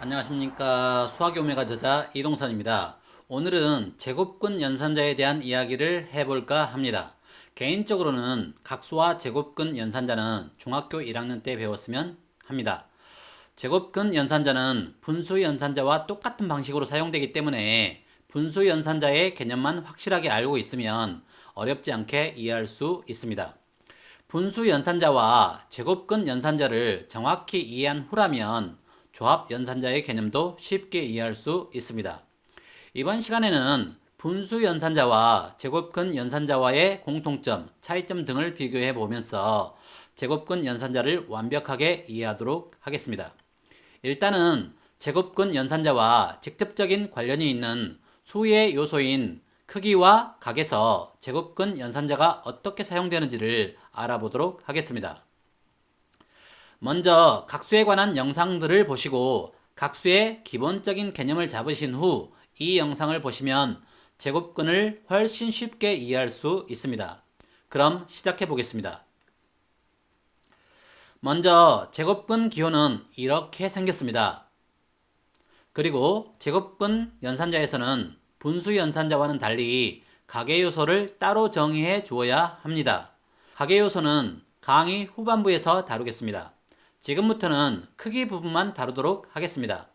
안녕하십니까. 수학의 오메가 저자 이동선입니다. 오늘은 제곱근 연산자에 대한 이야기를 해볼까 합니다. 개인적으로는 각수와 제곱근 연산자는 중학교 1학년 때 배웠으면 합니다. 제곱근 연산자는 분수 연산자와 똑같은 방식으로 사용되기 때문에 분수 연산자의 개념만 확실하게 알고 있으면 어렵지 않게 이해할 수 있습니다. 분수 연산자와 제곱근 연산자를 정확히 이해한 후라면 조합 연산자의 개념도 쉽게 이해할 수 있습니다. 이번 시간에는 분수 연산자와 제곱근 연산자와의 공통점, 차이점 등을 비교해 보면서 제곱근 연산자를 완벽하게 이해하도록 하겠습니다. 일단은 제곱근 연산자와 직접적인 관련이 있는 수의 요소인 크기와 각에서 제곱근 연산자가 어떻게 사용되는지를 알아보도록 하겠습니다. 먼저 각수에 관한 영상들을 보시고 각수의 기본적인 개념을 잡으신 후 이 영상을 보시면 제곱근을 훨씬 쉽게 이해할 수 있습니다. 그럼 시작해 보겠습니다. 먼저 제곱근 기호는 이렇게 생겼습니다. 그리고 제곱근 연산자에서는 분수 연산자와는 달리 가계 요소를 따로 정의해 주어야 합니다. 가계 요소는 강의 후반부에서 다루겠습니다. 지금부터는 크기 부분만 다루도록 하겠습니다.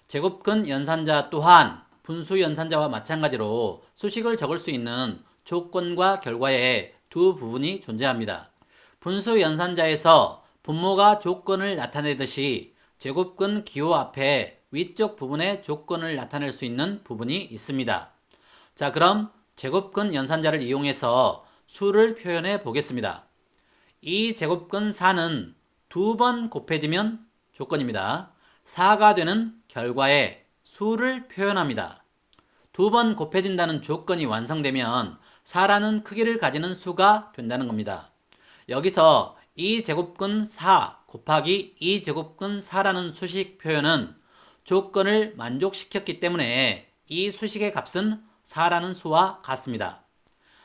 제곱근 연산자 또한 분수 연산자와 마찬가지로 수식을 적을 수 있는 조건과 결과에 두 부분이 존재합니다. 분수 연산자에서 분모가 조건을 나타내듯이 제곱근 기호 앞에 위쪽 부분의 조건을 나타낼 수 있는 부분이 있습니다. 자, 그럼 제곱근 연산자를 이용해서 수를 표현해 보겠습니다. 이 제곱근 4는 두 번 곱해지면 조건입니다. 4가 되는 결과에 수를 표현합니다. 두 번 곱해진다는 조건이 완성되면 4라는 크기를 가지는 수가 된다는 겁니다. 여기서 이 제곱근 4 곱하기 이 제곱근 4라는 수식 표현은 조건을 만족시켰기 때문에 이 수식의 값은 4라는 수와 같습니다.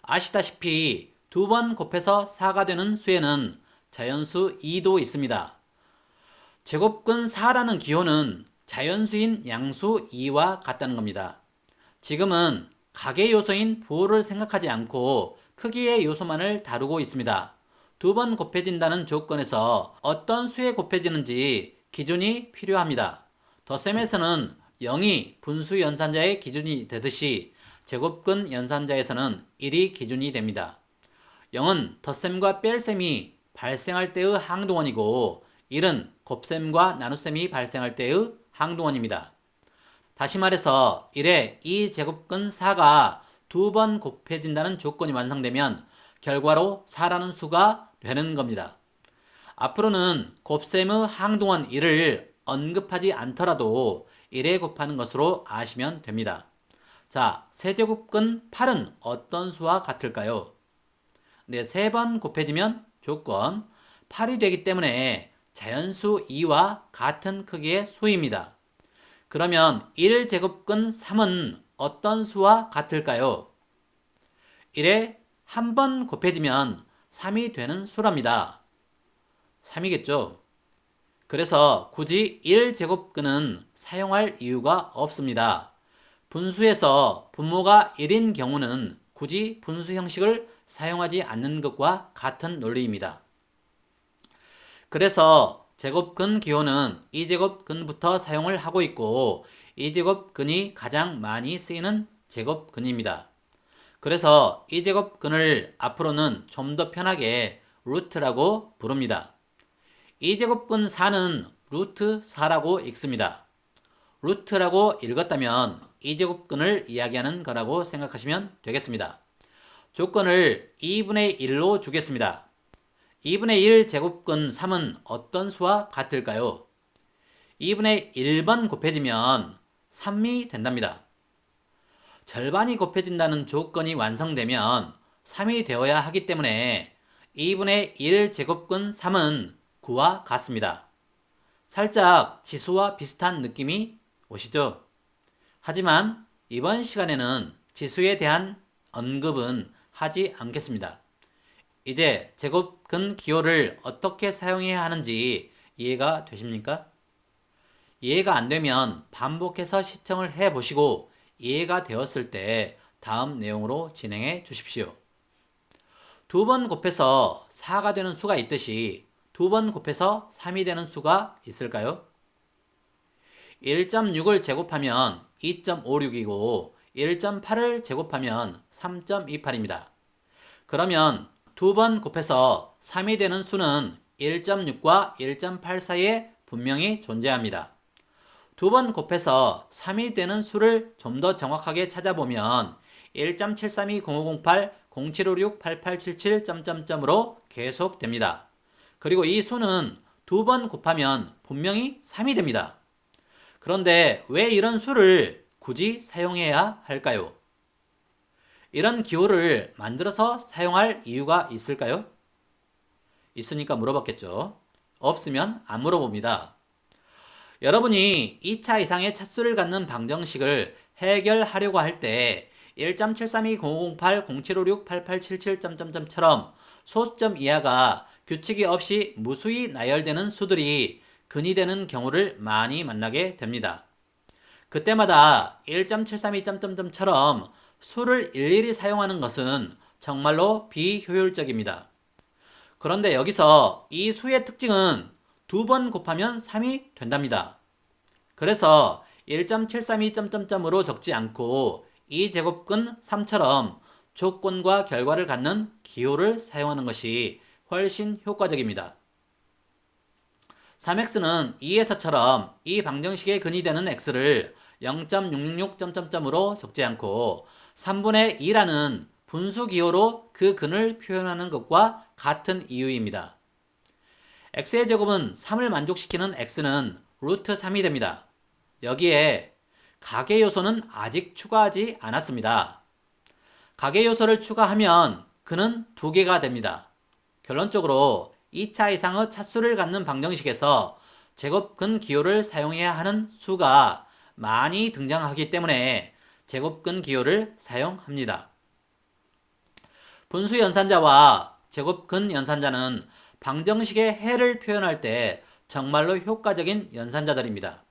아시다시피 두 번 곱해서 4가 되는 수에는 자연수 2도 있습니다. 제곱근 4라는 기호는 자연수인 양수 2와 같다는 겁니다. 지금은 가계 요소인 부호를 생각하지 않고 크기의 요소만을 다루고 있습니다. 두 번 곱해진다는 조건에서 어떤 수에 곱해지는지 기준이 필요합니다. 덧셈에서는 0이 분수 연산자의 기준이 되듯이 제곱근 연산자에서는 1이 기준이 됩니다. 0은 덧셈과 뺄셈이 발생할 때의 항동원이고 1은 곱셈과 나눗셈이 발생할 때의 항동원입니다. 다시 말해서 1에 이 제곱근 4가 두 번 곱해진다는 조건이 완성되면 결과로 4라는 수가 되는 겁니다. 앞으로는 곱셈의 항동원 1을 언급하지 않더라도 1에 곱하는 것으로 아시면 됩니다. 자, 세제곱근 8은 어떤 수와 같을까요? 네, 3번 곱해지면 조건 8이 되기 때문에 자연수 2와 같은 크기의 수입니다. 그러면 1제곱근 3은 어떤 수와 같을까요? 1에 한 번 곱해지면 3이 되는 수랍니다. 3이겠죠? 그래서 굳이 1제곱근은 사용할 이유가 없습니다. 분수에서 분모가 1인 경우는 굳이 분수 형식을 사용하지 않는 것과 같은 논리입니다. 그래서 제곱근 기호는 2제곱근부터 사용을 하고 있고 2제곱근이 가장 많이 쓰이는 제곱근입니다. 그래서 2제곱근을 앞으로는 좀 더 편하게 루트라고 부릅니다. 2제곱근 4는 루트 4라고 읽습니다. 루트라고 읽었다면 2제곱근을 이야기하는 거라고 생각하시면 되겠습니다. 조건을 2분의 1로 주겠습니다. 2분의 1 제곱근 3은 어떤 수와 같을까요? 2분의 1번 곱해지면 3이 된답니다. 절반이 곱해진다는 조건이 완성되면 3이 되어야 하기 때문에 2분의 1 제곱근 3은 9와 같습니다. 살짝 지수와 비슷한 느낌이 오시죠? 하지만 이번 시간에는 지수에 대한 언급은 하지 않겠습니다. 이제 제곱근 기호를 어떻게 사용해야 하는지 이해가 되십니까? 이해가 안 되면 반복해서 시청을 해 보시고 이해가 되었을 때 다음 내용으로 진행해 주십시오. 두 번 곱해서 4가 되는 수가 있듯이 두 번 곱해서 3이 되는 수가 있을까요? 1.6을 제곱하면 2.56이고 1.8을 제곱하면 3.28입니다. 그러면 두 번 곱해서 3이 되는 수는 1.6과 1.8 사이에 분명히 존재합니다. 두 번 곱해서 3이 되는 수를 좀 더 정확하게 찾아보면 1.7320508 0756 8877 점점점으로 계속됩니다. 그리고 이 수는 두 번 곱하면 분명히 3이 됩니다. 그런데 왜 이런 수를 굳이 사용해야 할까요? 이런 기호를 만들어서 사용할 이유가 있을까요? 있으니까 물어봤겠죠. 없으면 안 물어봅니다. 여러분이 2차 이상의 차수를 갖는 방정식을 해결하려고 할 때 1.7320508 0756 8877 점점점처럼 소수점 이하가 규칙이 없이 무수히 나열되는 수들이 근이 되는 경우를 많이 만나게 됩니다. 그때마다 1.732 점점점처럼 수를 일일이 사용하는 것은 정말로 비효율적입니다. 그런데 여기서 이 수의 특징은 두 번 곱하면 3이 된답니다. 그래서 1.732 점점점으로 적지 않고 2제곱근 3처럼 조건과 결과를 갖는 기호를 사용하는 것이 훨씬 효과적입니다. 3x는 2에서처럼 이 방정식의 근이 되는 x를 0.666 점점점으로 적지 않고 3분의 2라는 분수 기호로 그 근을 표현하는 것과 같은 이유입니다. x의 제곱은 3을 만족시키는 x는 루트 3이 됩니다. 여기에 가계 요소는 아직 추가하지 않았습니다. 가계 요소를 추가하면 근은 2개가 됩니다. 결론적으로 2차 이상의 차수를 갖는 방정식에서 제곱근 기호를 사용해야 하는 수가 많이 등장하기 때문에 제곱근 기호를 사용합니다. 분수 연산자와 제곱근 연산자는 방정식의 해를 표현할 때 정말로 효과적인 연산자들입니다.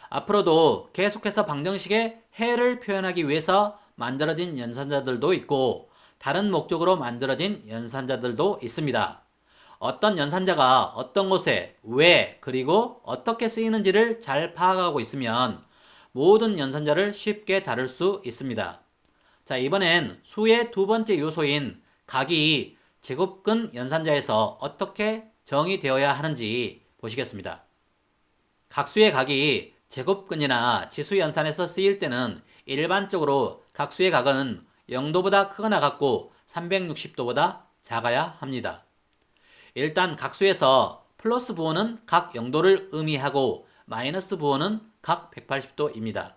앞으로도 계속해서 방정식의 해를 표현하기 위해서 만들어진 연산자들도 있고 다른 목적으로 만들어진 연산자들도 있습니다. 어떤 연산자가 어떤 곳에 왜 그리고 어떻게 쓰이는지를 잘 파악하고 있으면 모든 연산자를 쉽게 다룰 수 있습니다. 자, 이번엔 수의 두 번째 요소인 각이 제곱근 연산자에서 어떻게 정의되어야 하는지 보시겠습니다. 각수의 각이 제곱근이나 지수 연산에서 쓰일 때는 일반적으로 각수의 각은 0도보다 크거나 같고 360도보다 작아야 합니다. 일단 각수에서 플러스 부호는 각 0도를 의미하고 마이너스 부호는 각 180도입니다.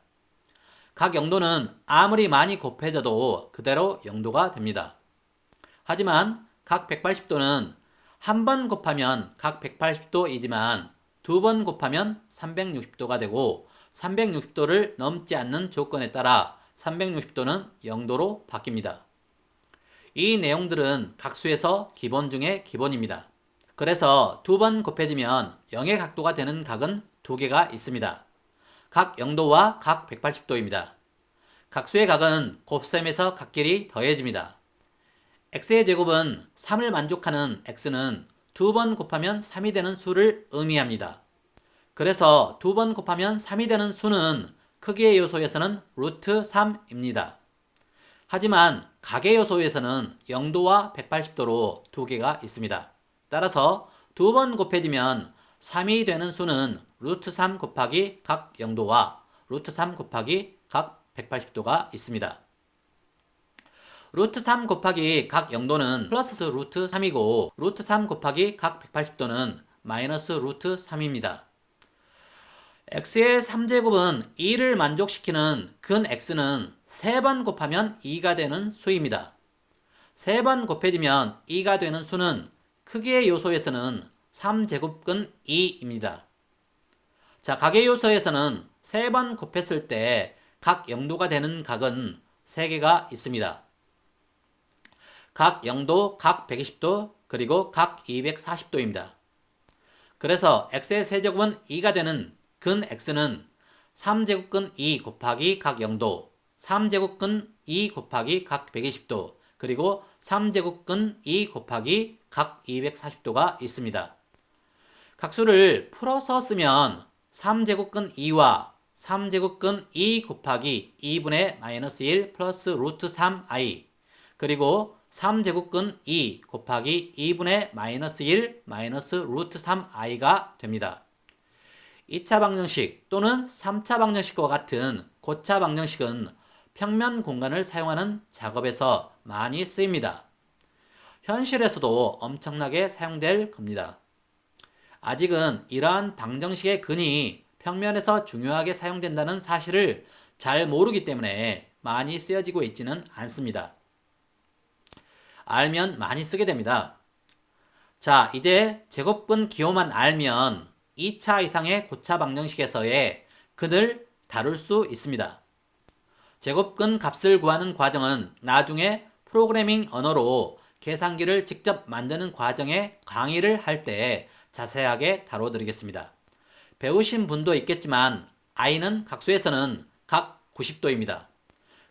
각 0도는 아무리 많이 곱해져도 그대로 0도가 됩니다. 하지만 각 180도는 한 번 곱하면 각 180도이지만 두 번 곱하면 360도가 되고 360도를 넘지 않는 조건에 따라 360도는 0도로 바뀝니다. 이 내용들은 각수에서 기본 중에 기본입니다. 그래서 두 번 곱해지면 0의 각도가 되는 각은 두 개가 있습니다. 각 0도와 각 180도입니다. 각수의 각은 곱셈에서 각끼리 더해집니다. x의 제곱은 3을 만족하는 x는 두 번 곱하면 3이 되는 수를 의미합니다. 그래서 두 번 곱하면 3이 되는 수는 크기의 요소에서는 루트 3입니다. 하지만 각의 요소에서는 0도와 180도로 두 개가 있습니다. 따라서 두 번 곱해지면 3이 되는 수는 루트 3 곱하기 각 0도와 루트 3 곱하기 각 180도가 있습니다. 루트 3 곱하기 각 0도는 플러스 루트 3이고 루트 3 곱하기 각 180도는 마이너스 루트 3입니다. x의 3제곱은 2를 만족시키는 근 x는 3번 곱하면 2가 되는 수입니다. 3번 곱해지면 2가 되는 수는 크기의 요소에서는 3제곱근 2입니다. 자, 각의 요소에서는 3번 곱했을 때 각 0도가 되는 각은 3개가 있습니다. 각 0도, 각 120도, 그리고 각 240도입니다. 그래서 x의 세제곱은 2가 되는 근 x는 3제곱근 2 곱하기 각 0도, 3제곱근 2 곱하기 각 120도, 그리고 3제곱근 2 곱하기 각 240도가 있습니다. 각수를 풀어서 쓰면 3제곱근 2와 3제곱근 2 곱하기 2분의 마이너스 1 플러스 루트 3i, 그리고 3제곱근 2 곱하기 2분의 마이너스 1 마이너스 루트 3i가 됩니다. 2차 방정식 또는 3차 방정식과 같은 고차 방정식은 평면 공간을 사용하는 작업에서 많이 쓰입니다. 현실에서도 엄청나게 사용될 겁니다. 아직은 이러한 방정식의 근이 평면에서 중요하게 사용된다는 사실을 잘 모르기 때문에 많이 쓰여지고 있지는 않습니다. 알면 많이 쓰게 됩니다. 자, 이제 제곱근 기호만 알면 2차 이상의 고차 방정식에서의 근을 다룰 수 있습니다. 제곱근 값을 구하는 과정은 나중에 프로그래밍 언어로 계산기를 직접 만드는 과정에 강의를 할 때 자세하게 다뤄드리겠습니다. 배우신 분도 있겠지만 i는 각수에서는 각 90도입니다.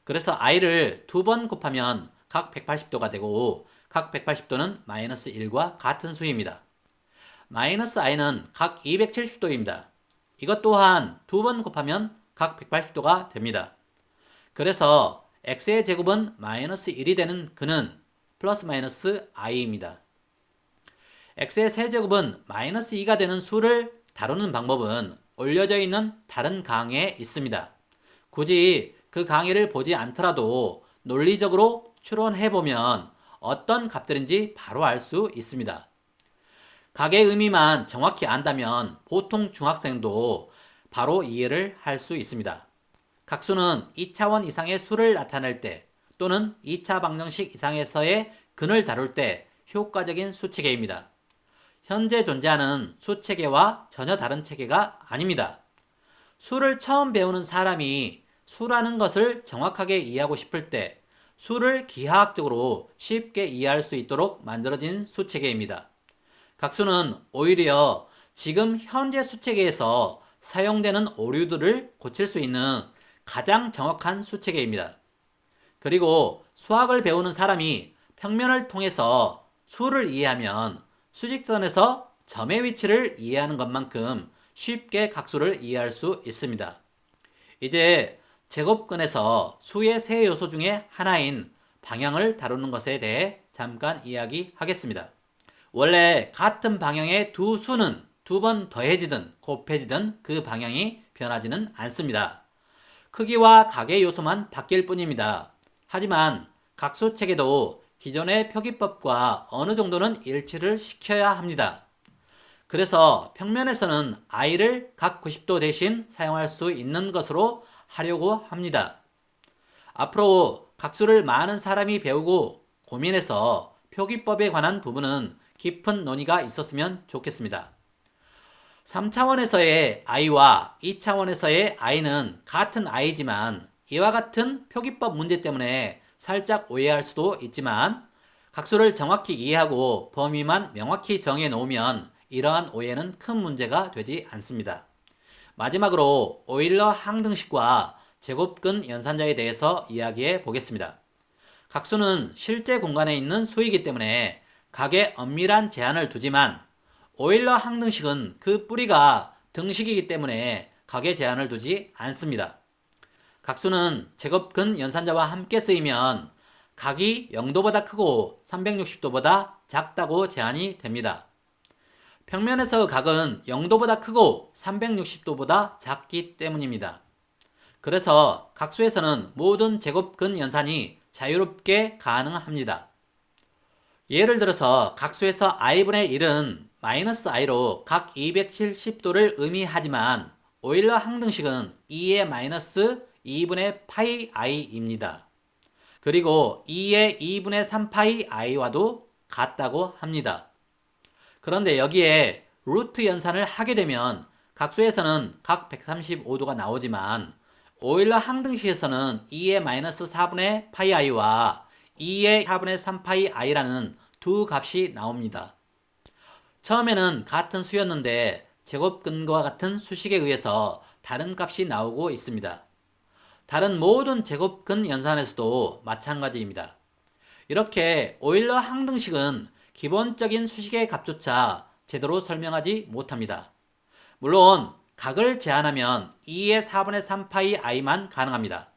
그래서 i를 2번 곱하면 각 180도가 되고 각 180도는 마이너스 1과 같은 수입니다. 마이너스 i는 각 270도입니다. 이것 또한 2번 곱하면 각 180도가 됩니다. 그래서 x의 제곱은 마이너스 1이 되는 근은 플러스 마이너스 i입니다. x의 세제곱은 마이너스 2가 되는 수를 다루는 방법은 올려져 있는 다른 강의에 있습니다. 굳이 그 강의를 보지 않더라도 논리적으로 추론해보면 어떤 값들인지 바로 알 수 있습니다. 각의 의미만 정확히 안다면 보통 중학생도 바로 이해를 할 수 있습니다. 각수는 2차원 이상의 수를 나타낼 때 또는 2차 방정식 이상에서의 근을 다룰 때 효과적인 수체계입니다. 현재 존재하는 수체계와 전혀 다른 체계가 아닙니다. 수를 처음 배우는 사람이 수라는 것을 정확하게 이해하고 싶을 때 수를 기하학적으로 쉽게 이해할 수 있도록 만들어진 수체계입니다. 각수는 오히려 지금 현재 수체계에서 사용되는 오류들을 고칠 수 있는 가장 정확한 수체계입니다. 그리고 수학을 배우는 사람이 평면을 통해서 수를 이해하면 수직선에서 점의 위치를 이해하는 것만큼 쉽게 각수를 이해할 수 있습니다. 이제 제곱근에서 수의 세 요소 중에 하나인 방향을 다루는 것에 대해 잠깐 이야기하겠습니다. 원래 같은 방향의 두 수는 2번 더해지든 곱해지든 그 방향이 변하지는 않습니다. 크기와 각의 요소만 바뀔 뿐입니다. 하지만 각수체계도 기존의 표기법과 어느 정도는 일치를 시켜야 합니다. 그래서 평면에서는 i를 각 90도 대신 사용할 수 있는 것으로 하려고 합니다. 앞으로 각수를 많은 사람이 배우고 고민해서 표기법에 관한 부분은 깊은 논의가 있었으면 좋겠습니다. 3차원에서의 i와 2차원에서의 i는 같은 i지만 이와 같은 표기법 문제 때문에 살짝 오해할 수도 있지만 각수를 정확히 이해하고 범위만 명확히 정해 놓으면 이러한 오해는 큰 문제가 되지 않습니다. 마지막으로 오일러 항등식과 제곱근 연산자에 대해서 이야기해 보겠습니다. 각수는 실제 공간에 있는 수이기 때문에 각에 엄밀한 제한을 두지만 오일러 항등식은 그 뿌리가 등식이기 때문에 각에 제한을 두지 않습니다. 각수는 제곱근 연산자와 함께 쓰이면 각이 0도보다 크고 360도보다 작다고 제한이 됩니다. 평면에서 각은 0도보다 크고 360도보다 작기 때문입니다. 그래서 각수에서는 모든 제곱근 연산이 자유롭게 가능합니다. 예를 들어서 각수에서 i분의 1은 마이너스 i로 각 270도를 의미하지만 오일러 항등식은 2의 마이너스 2분의 파이 i입니다. 그리고 2의 2분의 3파이 i와도 같다고 합니다. 그런데 여기에 루트 연산을 하게 되면 각수에서는 각 135도가 나오지만 오일러 항등식에서는 2의 마이너스 4분의 파이 i와 2의 4분의 3파이 i라는 두 값이 나옵니다. 처음에는 같은 수였는데 제곱근과 같은 수식에 의해서 다른 값이 나오고 있습니다. 다른 모든 제곱근 연산에서도 마찬가지입니다. 이렇게 오일러 항등식은 기본적인 수식의 값조차 제대로 설명하지 못합니다. 물론 각을 제한하면 2의 4분의 3파이 i만 가능합니다.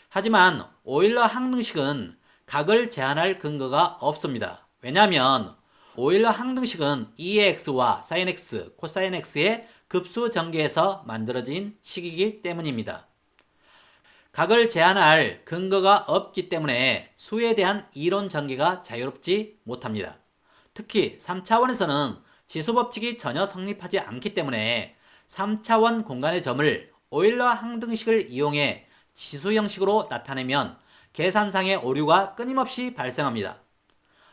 하지만 오일러 항등식은 각을 제한할 근거가 없습니다. 왜냐하면 오일러 항등식은 2의 x와 sin x, 코사인 x의 급수 전개에서 만들어진 식이기 때문입니다. 각을 제한할 근거가 없기 때문에 수에 대한 이론 전개가 자유롭지 못합니다. 특히 3차원에서는 지수법칙이 전혀 성립하지 않기 때문에 3차원 공간의 점을 오일러 항등식을 이용해 지수 형식으로 나타내면 계산상의 오류가 끊임없이 발생합니다.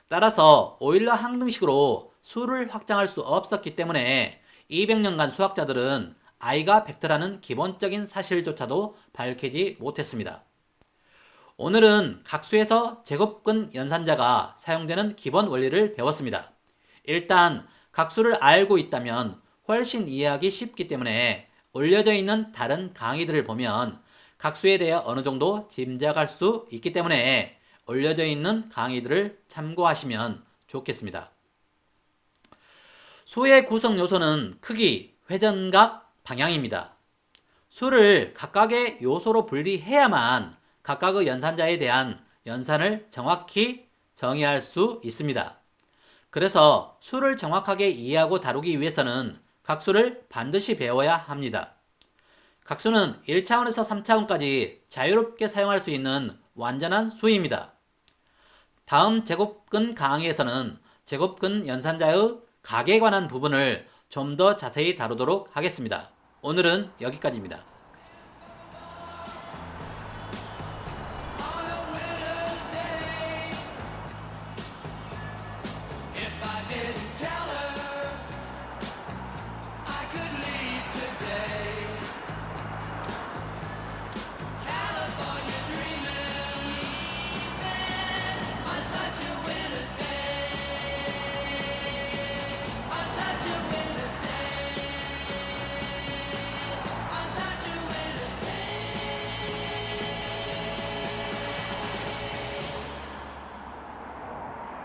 따라서 오일러 항등식으로 수를 확장할 수 없었기 때문에 200년간 수학자들은 i가 벡터라는 기본적인 사실조차도 밝히지 못했습니다. 오늘은 각수에서 제곱근 연산자가 사용되는 기본 원리를 배웠습니다. 일단 각수를 알고 있다면 훨씬 이해하기 쉽기 때문에 올려져 있는 다른 강의들을 보면 각수에 대해 어느 정도 짐작할 수 있기 때문에 올려져 있는 강의들을 참고하시면 좋겠습니다. 수의 구성 요소는 크기, 회전각, 방향입니다. 수를 각각의 요소로 분리해야만 각각의 연산자에 대한 연산을 정확히 정의할 수 있습니다. 그래서 수를 정확하게 이해하고 다루기 위해서는 각수를 반드시 배워야 합니다. 각수는 1차원에서 3차원까지 자유롭게 사용할 수 있는 완전한 수입니다. 다음 제곱근 강의에서는 제곱근 연산자의 각에 관한 부분을 좀 더 자세히 다루도록 하겠습니다. 오늘은 여기까지입니다.